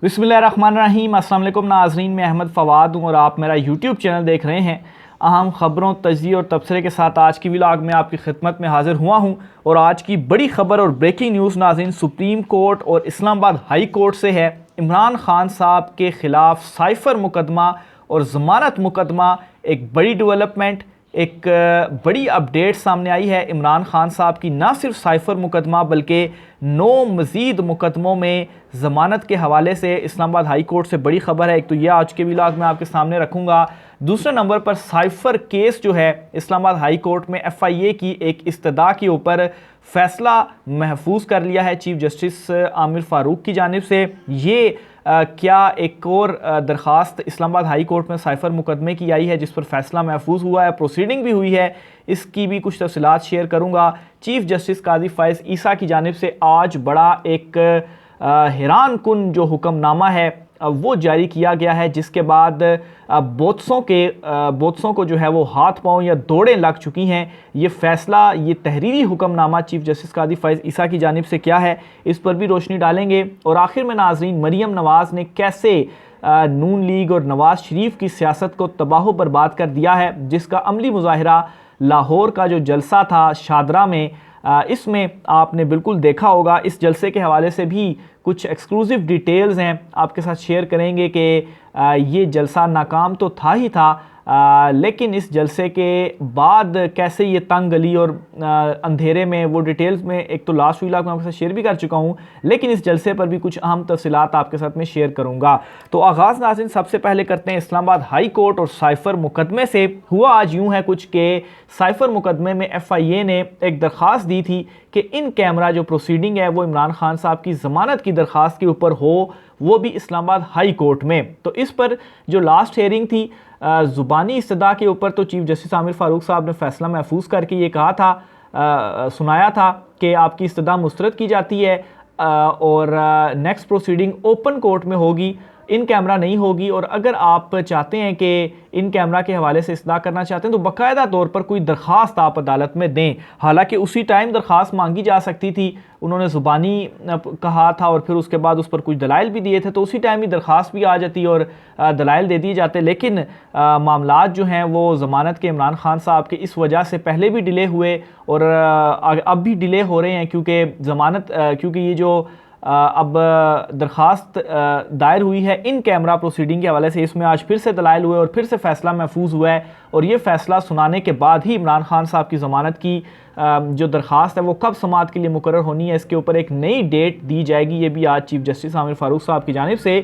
बिस्मिल्लाहिर्रहमानिर्रहीम। अस्सलाम वालेकुम नाज़रीन, मैं अहमद फ़वाद हूँ और आप मेरा यूट्यूब चैनल देख रहे हैं। अहम ख़बरों, तजज़िये और तबसरे के साथ आज की व्लॉग में आपकी खिदमत में हाज़िर हुआ हूँ। और आज की बड़ी ख़बर और ब्रेकिंग न्यूज़ नाज़रीन सुप्रीम कोर्ट और इस्लामाबाद हाई कोर्ट से है। इमरान खान साहब के ख़िलाफ़ साइफ़र मुकदमा और ज़मानत मुकदमा, एक बड़ी डेवलपमेंट, एक बड़ी अपडेट सामने आई है। इमरान खान साहब की ना सिर्फ साइफ़र मुकदमा बल्कि 9 मज़ीद मुकदमों में ज़मानत के हवाले से इस्लामाबाद हाई कोर्ट से बड़ी ख़बर है। एक तो यह आज के व्लॉग में आपके सामने रखूँगा। दूसरे नंबर पर साइफ़र केस जो है इस्लामाबाद हाई कोर्ट में FIA की एक इस्तदा के ऊपर फ़ैसला महफूज कर लिया है चीफ़ जस्टिस आमिर फ़ारूक की जानिब से। ये क्या एक और दरख्वास्त इस्लामाबाद हाई कोर्ट में साइफ़र मुकदमे की आई है जिस पर फ़ैसला महफूज हुआ है, प्रोसीडिंग भी हुई है। इसकी भी कुछ तफसीलात शेयर करूँगा। चीफ़ जस्टिस काज़ी फ़ैज़ ईसा की जानिब से आज बड़ा एक हैरान कुन जो हुक्मनामा है वो जारी किया गया है, जिसके बाद बोत्सों को जो है वो हाथ पाँव या दौड़ें लग चुकी हैं। ये फ़ैसला, ये तहरीरी हुक्मनामा चीफ़ जस्टिस काज़ी फ़ैज़ ईसा की जानिब से क्या है, इस पर भी रोशनी डालेंगे। और आखिर में नाज़रीन, मरीम नवाज़ ने कैसे नून लीग और नवाज़ शरीफ की सियासत को तबाह बर्बाद कर दिया है, जिसका अमली मुज़ाहिरा लाहौर का जो जलसा था शादरा में, इसमें आपने बिल्कुल देखा होगा। इस जलसे के हवाले से भी कुछ एक्सक्लूसिव डिटेल्स हैं, आपके साथ शेयर करेंगे कि ये जलसा नाकाम तो था ही था, लेकिन इस जलसे के बाद कैसे ये तंग गली और अंधेरे में, वो डिटेल्स में एक तो लास्ट व्लॉग में आपके साथ शेयर भी कर चुका हूँ, लेकिन इस जलसे पर भी कुछ अहम तफसीलात आपके साथ में शेयर करूँगा। तो आगाज़ नाज़रीन सबसे पहले करते हैं इस्लामाबाद हाई कोर्ट और साइफ़र मुकदमे से। हुआ आज यूँ है कुछ के साइफ़र मुकदमे में FIA ने एक दरख्वास्त दी थी कि इन कैमरा जो प्रोसीडिंग है वो इमरान खान साहब की ज़मानत की दरख्वास्त के ऊपर हो, वो भी इस्लामाबाद हाई कोर्ट में। तो इस पर जो लास्ट हेयरिंग थी ज़ुबानी इस्तदा के ऊपर, तो चीफ़ जस्टिस आमिर फ़ारूक साहब ने फ़ैसला महफूज करके ये कहा था, सुनाया था कि आपकी इस्तदा मुस्तरद की जाती है और नेक्स्ट प्रोसीडिंग ओपन कोर्ट में होगी, इन कैमरा नहीं होगी। और अगर आप चाहते हैं कि इन कैमरा के हवाले से इस्तदा करना चाहते हैं तो बाकायदा तौर पर कोई दरख्वास्त आप अदालत में दें। हालांकि उसी टाइम दरख्वास्त मांगी जा सकती थी, उन्होंने ज़ुबानी कहा था और फिर उसके बाद उस पर कुछ दलाइल भी दिए थे, तो उसी टाइम ही दरख्वास्त भी आ जाती और दलाइल दे दिए जाते। लेकिन मामलात जो हैं वो ज़मानत के इमरान खान साहब के इस वजह से पहले भी डिले हुए और अब भी डिले हो रहे हैं, क्योंकि ज़मानत क्योंकि ये जो अब दरख्वास्त दायर हुई है इन कैमरा प्रोसीडिंग के हवाले से, इसमें आज फिर से दलाइल हुए और फिर से फ़ैसला महफूज हुआ है। और ये फ़ैसला सुनाने के बाद ही इमरान खान साहब की ज़मानत की जो दरख्वास्त है वो कब समाअत के लिए मुकर्रर होनी है, इसके ऊपर एक नई डेट दी जाएगी। ये भी आज चीफ़ जस्टिस आमिर फ़ारूक साहब की जानिब से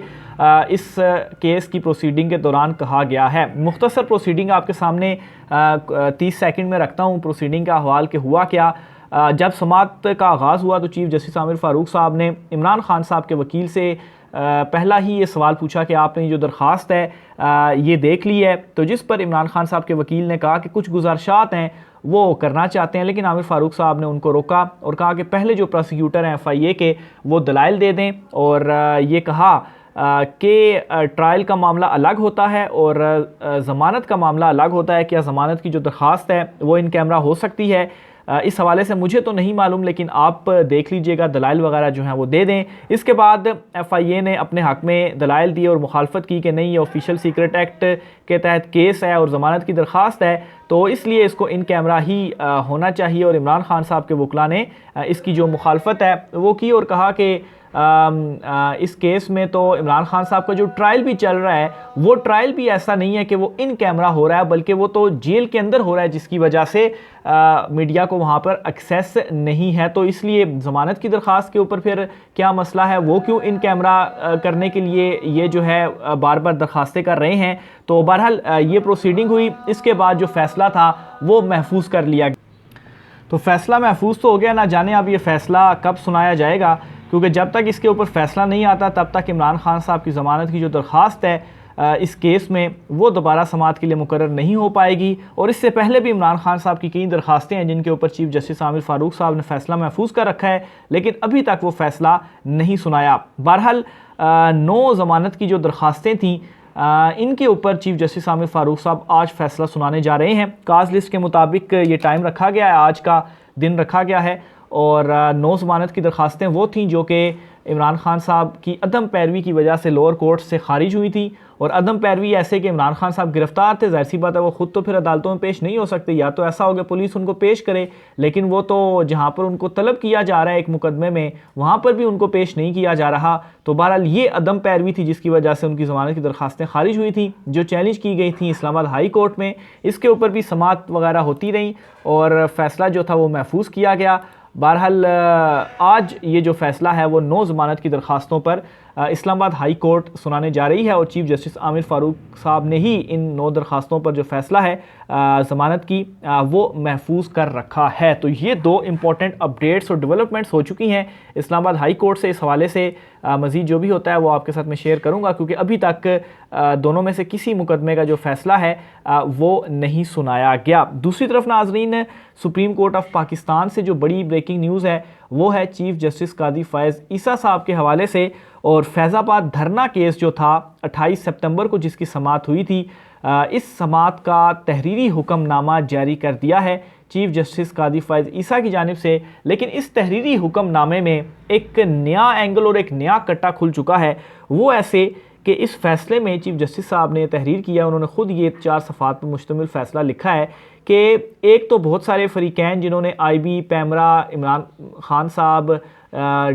इस केस की प्रोसीडिंग के दौरान कहा गया है। मुख्तसर प्रोसीडिंग आपके सामने 30 सेकंड में रखता हूँ। प्रोसीडिंग का अहवाल के हुआ क्या। जब समाअत का आगाज़ हुआ तो चीफ़ जस्टिस आमिर फ़ारूक साहब ने इमरान खान साहब के वकील से पहला ही ये सवाल पूछा कि आपने जो दरख्वास्त है ये देख ली है, तो जिस पर इमरान खान साहब के वकील ने कहा कि कुछ गुजारिशात हैं वो करना चाहते हैं, लेकिन आमिर फ़ारूक साहब ने उनको रोका और कहा कि पहले जो प्रोसिक्यूटर हैं FIA के वो दलाइल दे दें। और ये कहा कि ट्रायल का मामला अलग होता है और ज़मानत का मामला अलग होता है। क्या ज़मानत की जो दरख्वास्त है वो इन कैमरा हो सकती है, इस हवाले से मुझे तो नहीं मालूम, लेकिन आप देख लीजिएगा, दलाइल वगैरह जो हैं वो दे दें। इसके बाद FIA ने अपने हक़ में दलाइल दी और मुखालफत की कि नहीं, ये ऑफिशियल सीक्रेट एक्ट के तहत केस है और ज़मानत की दरख्वास्त है, तो इसलिए इसको इन कैमरा ही होना चाहिए। और इमरान खान साहब के वकला ने इसकी जो मुखालफत है वो की और कहा कि इस केस में तो इमरान खान साहब का जो ट्रायल भी चल रहा है वो ट्रायल भी ऐसा नहीं है कि वो इन कैमरा हो रहा है, बल्कि वो तो जेल के अंदर हो रहा है, जिसकी वजह से मीडिया को वहाँ पर एक्सेस नहीं है। तो इसलिए ज़मानत की दरख्वास्त के ऊपर फिर क्या मसला है, वो क्यों इन कैमरा करने के लिए ये जो है बार बार दरख्वास्तें कर रहे हैं। तो बहरहाल ये प्रोसीडिंग हुई, इसके बाद जो फ़ैसला था वो महफूज कर लिया। तो फ़ैसला महफूज तो हो गया, ना जाने अब ये फ़ैसला कब सुनाया जाएगा, क्योंकि जब तक इसके ऊपर फ़ैसला नहीं आता तब तक इमरान खान साहब की ज़मानत की जो दरख्वास्त है इस केस में वो दोबारा समाअत के लिए मुकर्रर नहीं हो पाएगी। और इससे पहले भी इमरान खान साहब की कई दरख्वास्तें हैं जिनके ऊपर चीफ़ जस्टिस आमिर फ़ारूक साहब ने फ़ैसला महफूज कर रखा है, लेकिन अभी तक वो फ़ैसला नहीं सुनाया। बहरहाल 9 ज़मानत की जो दरख्वास्तें थीं इनके ऊपर चीफ़ जस्टिस आमिर फ़ारूक साहब आज फ़ैसला सुनाने जा रहे हैं। काज लिस्ट के मुताबिक ये टाइम रखा गया है, आज का दिन रखा गया है। और 9 ज़मानत की दरख्वास्तें वो थीं जो कि इमरान खान साहब की अदम पैरवी की वजह से लोअर कोर्ट से खारिज हुई थी। और अदम पैरवी ऐसे कि इमरान खान साहब गिरफ्तार थे, जाहिर सी बात है वो खुद तो फिर अदालतों में पेश नहीं हो सकते, या तो ऐसा हो गया पुलिस उनको पेश करे, लेकिन वो तो जहाँ पर उनको तलब किया जा रहा है एक मुकदमे में वहाँ पर भी उनको पेश नहीं किया जा रहा। तो बहरहाल ये अदम पैरवी थी जिसकी वजह से उनकी ज़मानत की दरखास्तें खारिज हुई थी, जो चैलेंज की गई थी इस्लामाबाद हाई कोर्ट में। इसके ऊपर भी समाअत वगैरह होती रही और फैसला जो था वो महफूज किया गया। बहरहाल आज ये जो फ़ैसला है वो 9 ज़मानत की दरखास्तों पर इस्लामाबाद हाई कोर्ट सुनाने जा रही है और चीफ़ जस्टिस आमिर फ़ारूक साहब ने ही इन 9 दरखास्तों पर जो फ़ैसला है ज़मानत की वो महफूज कर रखा है। तो ये 2 इम्पॉर्टेंट अपडेट्स और डेवलपमेंट्स हो चुकी हैं इस्लामाबाद हाई कोर्ट से। इस हवाले से मज़ीद जो भी होता है वो आपके साथ मैं शेयर करूँगा, क्योंकि अभी तक दोनों में से किसी मुकदमे का जो फ़ैसला है वो नहीं सुनाया गया। दूसरी तरफ नाज़रीन, सुप्रीम कोर्ट ऑफ पाकिस्तान से जो बड़ी ब्रेकिंग न्यूज़ है वो है चीफ़ जस्टिस कादी फ़ैज़ ईसा साहब के हवाले से। और फैज़ाबाद धरना केस जो था 28 सितंबर को जिसकी समाअत हुई थी, इस समाअत का तहरीरी हुक्मनामा जारी कर दिया है चीफ़ जस्टिस कादी फ़ैज़ ईसा की जानिब से। लेकिन इस तहरीरी हुक्मनामे में एक नया एंगल और एक नया कट्टा खुल चुका है। वो ऐसे कि इस फ़ैसले में चीफ़ जस्टिस साहब ने तहरीर किया, उन्होंने ख़ुद ये 4 सफ़ात पर मुश्तमिल फ़ैसला लिखा है कि एक तो बहुत सारे फ़रीक़ैन जिन्होंने IB, पैमरा, इमरान खान साहब,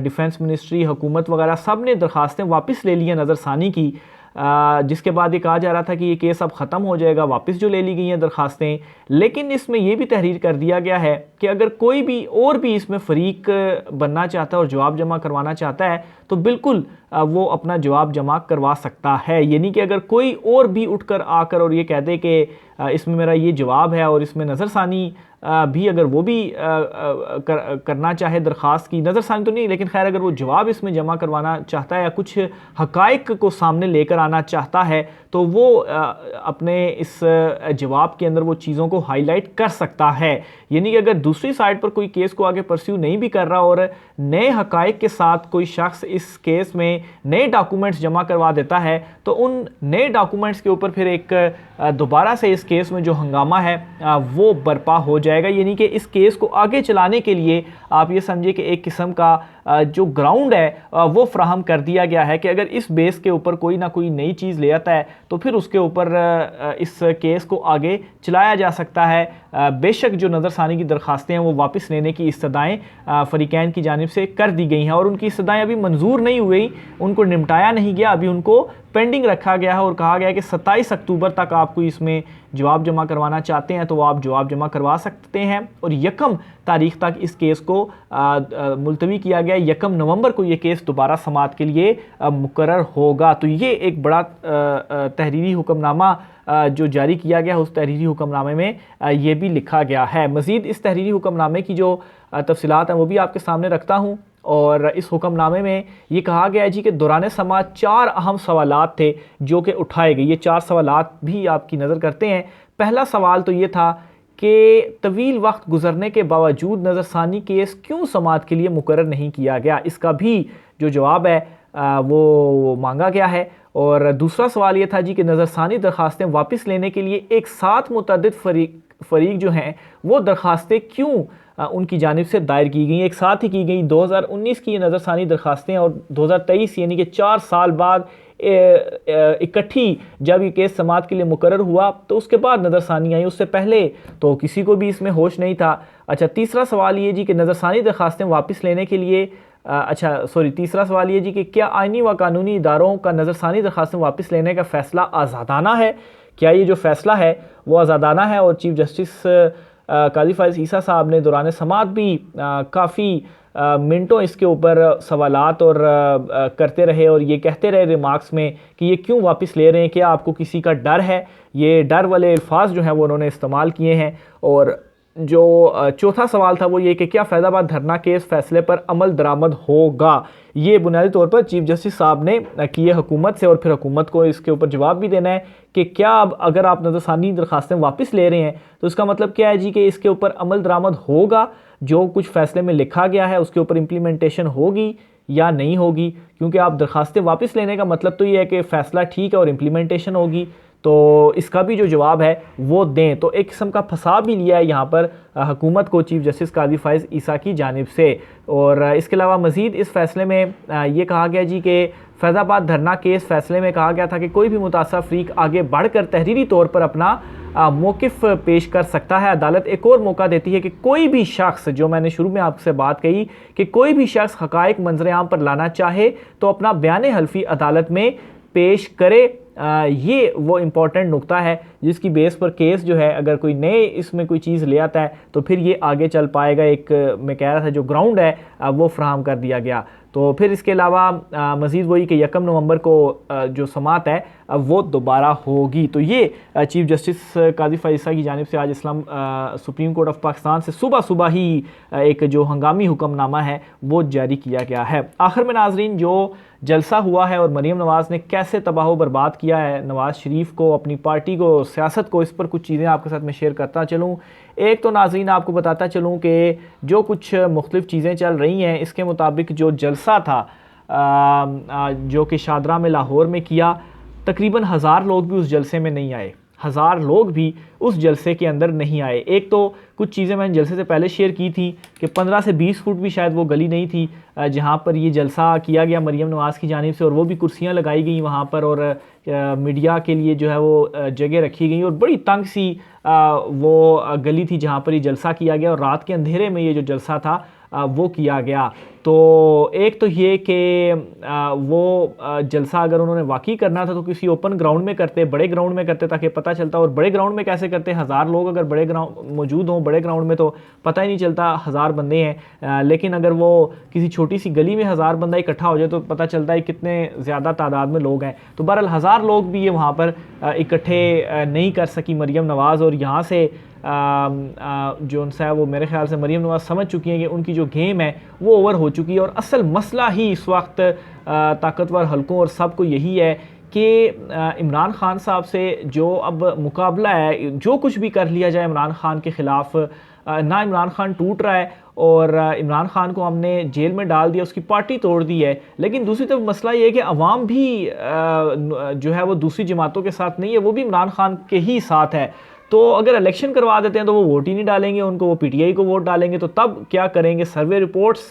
डिफेंस मिनिस्ट्री, हुकूमत वगैरह सब ने दरखास्तें वापस ले ली हैं नज़रसानी की, जिसके बाद ये कहा जा रहा था कि ये केस अब ख़त्म हो जाएगा, वापस जो ले ली गई हैं दरखास्तें। लेकिन इसमें यह भी तहरीर कर दिया गया है कि अगर कोई भी और भी इसमें फ़रीक बनना चाहता है और जवाब जमा करवाना चाहता है तो बिल्कुल वो अपना जवाब जमा करवा सकता है। यानी कि अगर कोई और भी उठकर आकर और ये कह दे कि इसमें मेरा ये जवाब है और इसमें नज़रसानी भी अगर वो भी करना चाहे दरख्वास्त की, नज़रसानी तो नहीं लेकिन खैर अगर वो जवाब इसमें जमा करवाना चाहता है या कुछ हक़ाइक़ को सामने लेकर आना चाहता है तो वो अपने इस जवाब के अंदर वो चीज़ों को हाईलाइट कर सकता है। यानी कि अगर दूसरी साइड पर कोई केस को आगे परस्यू नहीं भी कर रहा और नए हक़ाइक़ के साथ कोई शख्स इस केस में नए डॉक्यूमेंट्स जमा करवा देता है तो उन नए डॉक्यूमेंट्स के ऊपर फिर एक दोबारा से इस केस में जो हंगामा है वो बर्पा हो जाएगा। यानी कि इस केस को आगे चलाने के लिए आप ये समझिए कि एक किस्म का जो ग्राउंड है वो फ्राहम कर दिया गया है कि अगर इस बेस के ऊपर कोई ना कोई नई चीज़ ले आता है तो फिर उसके ऊपर इस केस को आगे चलाया जा सकता है। बेशक जो नज़रसानी की दरखास्तें हैं वो वापस लेने की इस्तदाएँ फ़रीक़ैन की जानिब से कर दी गई हैं और उनकी इस्तदाएँ अभी मंजूर नहीं हुई, उनको निपटाया नहीं गया, अभी उनको पेंडिंग रखा गया है और कहा गया है कि 27 अक्टूबर तक आपको इसमें जवाब जमा करवाना चाहते हैं तो वो आप जवाब जमा करवा सकते हैं। और 1 तारीख तक इस केस को मुलतवी किया गया, 1 नवंबर को ये केस दोबारा समाअत के लिए मुकर्रर होगा। तो ये एक बड़ा तहरीरी हुक्मनामा जो जारी किया गया उस तहरीरी हुक्मनामे में ये भी लिखा गया है। मज़ीद इस तहरीरी हुक्मनामे की जो तफसीलात हैं वो भी आपके सामने रखता हूँ। और इस हुक्मनामे में ये कहा गया है जी कि दौरान समाअत 4 अहम सवालात थे जो कि उठाए गए। ये 4 सवालात भी आपकी नज़र करते हैं। पहला सवाल तो ये था कि तवील वक्त गुजरने के बावजूद नज़रसानी केस क्यों समाअत के लिए मुकर्रर नहीं किया गया, इसका भी जो जवाब है वो मांगा गया है। और दूसरा सवाल ये था जी कि नज़रसानी दरखास्तें वापस लेने के लिए एक साथ मुतअद्दिद फ़रीक जो हैं वो दरखास्तें क्यों उनकी जानिब से दायर की गई, एक साथ ही की गई। 2019 की ये नज़रसानी दरखास्तें और 2023 यानी कि 4 साल बाद इकट्ठी जब ये केस समाअत के लिए मुकर्रर हुआ तो उसके बाद नज़रसानी आई, उससे पहले तो किसी को भी इसमें होश नहीं था। अच्छा, तीसरा सवाल ये जी कि नज़रसानी दरखास्तें वापस लेने के लिए तीसरा सवाल ये जी कि क्या आइनी व कानूनी इदारों का नज़रसानी दरखास्तें वापस लेने का फ़ैसला आज़ादाना है, क्या ये जो फ़ैसला है वो आज़ादाना है। और चीफ़ जस्टिस कादी फ़ैज़ ईसा साहब ने दौरान समाअत भी काफ़ी मिनटों इसके ऊपर सवालात और करते रहे और ये कहते रहे रिमार्क्स में कि ये क्यों वापस ले रहे हैं, क्या आपको किसी का डर है। ये डर वाले अल्फाज जो हैं वो उन्होंने इस्तेमाल किए हैं। और जो चौथा सवाल था वो ये कि क्या फैज़ाबाद धरना केस फ़ैसले पर अमल दरामद होगा। ये बुनियादी तौर पर चीफ़ जस्टिस साहब ने किए हुकूमत से और फिर हुकूमत को इसके ऊपर जवाब भी देना है कि क्या अब अगर आप नज़रसानी दरखास्तें वापस ले रहे हैं तो इसका मतलब क्या है जी कि इसके ऊपर अमल दरामद होगा, जो कुछ फ़ैसले में लिखा गया है उसके ऊपर इम्प्लीमेंटेशन होगी या नहीं होगी। क्योंकि आप दरखास्तें वापस लेने का मतलब तो ये है कि फ़ैसला ठीक है और इम्प्लीमेंटेशन होगी। तो इसका भी जो जवाब है वो दें। तो एक किस्म का फंसा भी लिया है यहाँ पर हुकूमत को चीफ जस्टिस काजी फ़ाइज़ ईसा की जानिब से। और इसके अलावा मज़ीद इस फैसले में ये कहा गया जी कि फैज़ाबाद धरना केस फैसले में कहा गया था कि कोई भी मुतासर फ़रीक आगे बढ़कर तहरीरी तौर पर अपना मौक़िफ़ पेश कर सकता है। अदालत एक और मौका देती है कि कोई भी शख्स, जो मैंने शुरू में आपसे बात कही कि कोई भी शख्स हक़ाइक़ मंज़र आम पर लाना चाहे तो अपना बयान हल्फी अदालत में पेश करे। ये वो इम्पॉर्टेंट नुक्ता है जिसकी बेस पर केस जो है अगर कोई नए इसमें कोई चीज़ ले आता है तो फिर ये आगे चल पाएगा। एक मैं कह रहा था जो ग्राउंड है वो फ्राहम कर दिया गया। तो फिर इसके अलावा मज़ीद वही कि 1 नवंबर को जो समात है वो दोबारा होगी। तो ये चीफ जस्टिस काजी फ़ाइज़ ईसा की जानिब से आज सुप्रीम कोर्ट ऑफ पाकिस्तान से सुबह सुबह ही एक जो हंगामी हुक्मनामा है वो जारी किया गया है। आखिर में नाजरीन, जो जलसा हुआ है और मरीम नवाज़ ने कैसे तबाह बर्बाद किया है नवाज़ शरीफ को, अपनी पार्टी को, सियासत को, इस पर कुछ चीज़ें आपके साथ मैं शेयर करता चलूँ। एक तो नाज़रीन आपको बताता चलूँ कि जो कुछ मुख्तलिफ़ चीज़ें चल रही हैं इसके मुताबिक जो जलसा था जो कि शादरा में, लाहौर में किया, तकरीबन 1000 लोग भी उस जलसे में नहीं आए। 1000 लोग भी उस जलसे के अंदर नहीं आए। एक तो कुछ चीज़ें मैंने जलसे से पहले शेयर की थी कि 15 से 20 फुट भी शायद वो गली नहीं थी जहाँ पर ये जलसा किया गया मरीम नवाज़ की जानिब से, और वो भी कुर्सियाँ लगाई गई वहाँ पर और मीडिया के लिए जो है वो जगह रखी गई और बड़ी तंग सी वो गली थी जहाँ पर ये जलसा किया गया और रात के अंधेरे में ये जो जलसा था वो किया गया। तो एक तो ये कि वो जलसा अगर उन्होंने वाकई करना था तो किसी ओपन ग्राउंड में करते, बड़े ग्राउंड में करते ताकि पता चलता। और बड़े ग्राउंड में कैसे करते, 1000 लोग अगर बड़े ग्राउंड मौजूद हों बड़े ग्राउंड में तो पता ही नहीं चलता 1000 बंदे हैं। लेकिन अगर वो किसी छोटी सी गली में 1000 बंदा इकट्ठा हो जाए तो पता चलता है कितने ज़्यादा तादाद में लोग हैं। तो बहरहाल 1000 लोग भी ये वहाँ पर इकट्ठे नहीं कर सकी मरीम नवाज़। और यहाँ से जो उनसे है वो मेरे ख्याल से मरीम नवाज़ समझ चुकी हैं कि उनकी जो गेम है वो ओवर हो चुकी है। और असल मसला ही इस वक्त ताकतवर हलकों और सबको यही है कि इमरान खान साहब से जो अब मुकाबला है, जो कुछ भी कर लिया जाए इमरान खान के ख़िलाफ़, ना इमरान खान टूट रहा है और इमरान खान को हमने जेल में डाल दिया, उसकी पार्टी तोड़ दी है। लेकिन दूसरी तरफ मसला ये है कि अवाम भी जो है वो दूसरी जमातों के साथ नहीं है, वो भी इमरान खान के ही साथ है। तो अगर इलेक्शन करवा देते हैं तो वो वोट ही नहीं डालेंगे उनको, वो पीटीआई को वोट डालेंगे। तो तब क्या करेंगे? सर्वे रिपोर्ट्स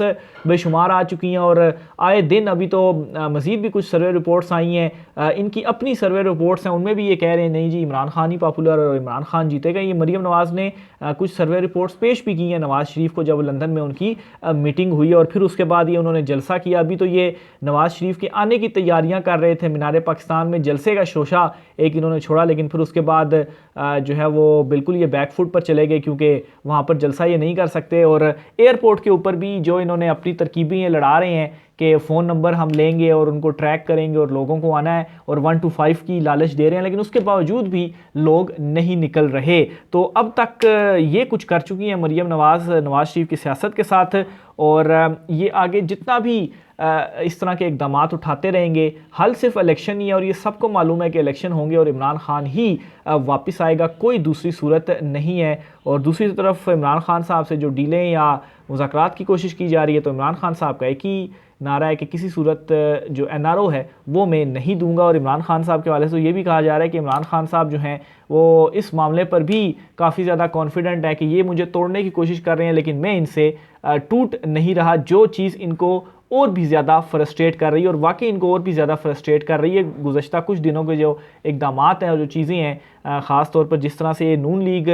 बेशुमार आ चुकी हैं और आए दिन अभी तो मज़ीद भी कुछ सर्वे रिपोर्ट्स आई हैं, इनकी अपनी सर्वे रिपोर्ट्स हैं, उनमें भी ये कह रहे हैं नहीं जी इमरान खान ही पॉपुलर और इमरान खान जीतेगा। ये मरीम नवाज़ ने कुछ सर्वे रिपोर्ट्स पेश भी की हैं नवाज़ शरीफ को जब लंदन में उनकी मीटिंग हुई और फिर उसके बाद ये उन्होंने जलसा किया। अभी तो ये नवाज़ शरीफ के आने की तैयारियाँ कर रहे थे, मीनार पाकिस्तान में जलसे का शोशा एक इन्होंने छोड़ा, लेकिन फिर उसके बाद जो है वो बिल्कुल ये बैकफुट पर चले गए क्योंकि वहाँ पर जलसा ये नहीं कर सकते। और एयरपोर्ट के ऊपर भी जो इन्होंने अपनी तरकीबें ये लड़ा रहे हैं कि फ़ोन नंबर हम लेंगे और उनको ट्रैक करेंगे और लोगों को आना है और 1 to 5 की लालच दे रहे हैं, लेकिन उसके बावजूद भी लोग नहीं निकल रहे। तो अब तक ये कुछ कर चुकी हैं मरीम नवाज़ शरीफ की सियासत के साथ और ये आगे जितना भी इस तरह के इकदाम उठाते रहेंगे, हल सिर्फ इलेक्शन ही है और ये सबको मालूम है कि इलेक्शन होंगे और इमरान खान ही वापस आएगा, कोई दूसरी सूरत नहीं है। और दूसरी तरफ इमरान खान साहब से जो डीलें या मुज़ाकरात की कोशिश की जा रही है तो इमरान खान साहब का एक ही नारा है कि किसी सूरत जो एनआरओ है वो मैं नहीं दूंगा। और इमरान खान साहब के वाले से तो ये भी कहा जा रहा है कि इमरान खान साहब जो हैं वो इस मामले पर भी काफ़ी ज़्यादा कॉन्फिडेंट है कि ये मुझे तोड़ने की कोशिश कर रहे हैं लेकिन मैं इनसे टूट नहीं रहा। जो चीज़ इनको और भी ज़्यादा फ्रस्ट्रेट कर रही है और वाकई इनको और भी ज़्यादा फ्रस्ट्रेट कर रही है गुज़श्ता कुछ दिनों के जो इकदाम हैं और जो चीज़ें हैं, ख़ास तौर पर जिस तरह से ये नून लीग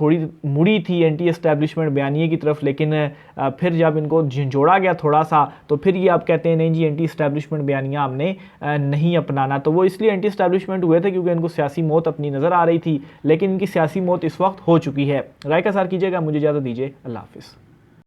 थोड़ी मुड़ी थी एंटी एस्टैब्लिशमेंट बयानिए की तरफ, लेकिन फिर जब इनको झंझोड़ा गया थोड़ा सा तो फिर ये आप कहते हैं नहीं जी एंटी एस्टैब्लिशमेंट बयानिया हमने नहीं अपनाना। तो वो इसलिए एंटी एस्टैब्लिशमेंट हुए थे क्योंकि इनको सियासी मौत अपनी नज़र आ रही थी, लेकिन इनकी सियासी मौत इस वक्त हो चुकी है। राय का सार कीजिएगा, मुझे इजाज़त दीजिए, अल्लाह हाफ़िज़।